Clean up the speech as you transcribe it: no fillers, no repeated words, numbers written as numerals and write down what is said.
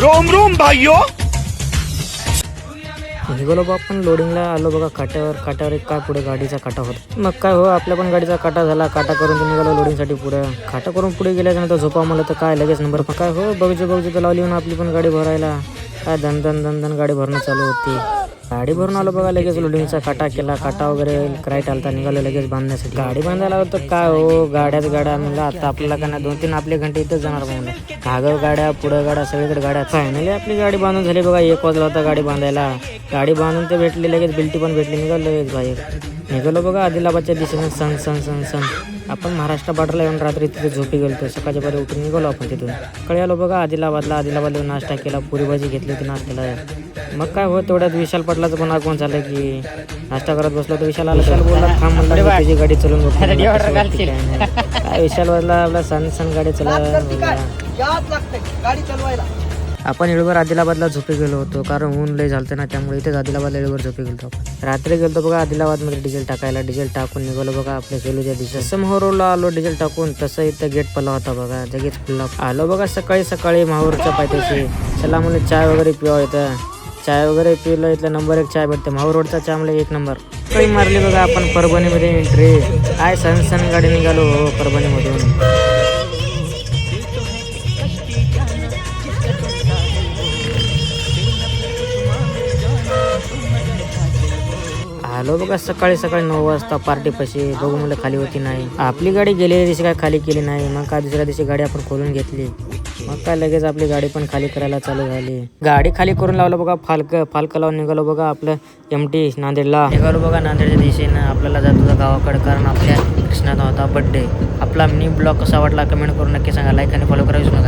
Rome Rome भाइयों. निघालो बा आपण लोडिंगला आलो बघा काट्यावर एक काय पुढे गाडीचा काटा होता. मग काय हो आपल्या पण गाडीचा काटा झाला. काटा करून ते निघालो लोडिंगसाठी पुढे. काटा करून पुढे गेल्यानंतर झोपा मला तर काय लगेच नंबर पण काय हो बघू तर लावली म्हणून आपली पण गाडी भरायला. काय धन गाडी भरणं चालू होती. गाडी भरून आलो बघा लगेच लोडिंगचा काटा केला. काटा वगैरे क्राईट आलता निघालो लगेच बांधण्यासाठी. गाडी बांधायला होतं काय हो गाड्या म्हणलं आता आपल्याला का नाही 2-3 आपले घंटे इथंच जाणार म्हणलं. मागं गाड्या पुढं गाड्या सगळीकडे गाड्या. फायनली आपली गाडी बांधून झाली बघा. 1 वाजला होता गाडी बांधायला. गाडी बांधून ते भेटली लगेच बिल्टी पण भेटली. निघालो लगेच बाहेर. निघालो बघा आदिलाबादच्या दिशेने सण आपण महाराष्ट्र बॉर्डरला येऊन रात्री तिथे झोपी गेलो. सकाळच्या पहिले उठून निघालो आपण तिथून. सकाळी आलो बघा आदिलाबादला नाश्ता केला. पुरी भाजी घेतली होती नाश्त्याला. मग काय हो तेवढ्यात विशाल पाटलाचं पण आगमन झालं की नाश्ता करत बसलो तर विशाल बोलला थांब म्हणला तुझी गाडी चलून बघ. काय विशाल वाजला आपला सण गाडी चला. आपण येळवर आदिलाबादला झोपी गेलो होतो कारण ऊन लय झालतं ना त्यामुळे इथेच आदिलाबादला येळवर झोपी गेलो. रात्री गेलो बघा आदिलाबादमध्ये डिझेल टाकायला. डिझेल टाकून निघालो बघा आपल्या सेलूच्या दिशेने. जसं मोहरोला आलो डिझेल टाकून तसं इथं गेट पडला होता बघा. लगेच खुल्ला आलो बघा. सकाळी माहूरच्या पायथ्याशी चला म्हणलं चाय वगैरे पिवा. इथं चाय वगैरे पिलं. इथला नंबर 1 चाय भेटते. माहूर रोडचा चहा मला 1 नंबर. काही मारली बघा आपण परभणीमध्ये एंट्री. काय सण गाडी निघालो हो परभणीमधून. आलो बघा सकाळी 9 वाजता पार्टीपाशी. बघू म्हणलं खाली होती नाही. आपली गाडी गेलेल्या दिवशी काय खाली केली नाही. मग काय दुसऱ्या दिवशी गाडी आपण खोलून घेतली. मग काय लगेच आपली गाडी पण खाली करायला चालू झाली. गाडी खाली करून लावलं बघा. फालकं लावून निघालो बघा आपलं MT नांदेडला. निघालो बघा नांदेडच्या दिशेनं. आपल्याला जात होता गावाकडे कारण आपल्या कृष्णाचा होता बर्थडे. आपला मिनी ब्लॉग कसा वाटला कमेंट करून नक्की सांगा. लाईक आणि फॉलो करा विसरू नका.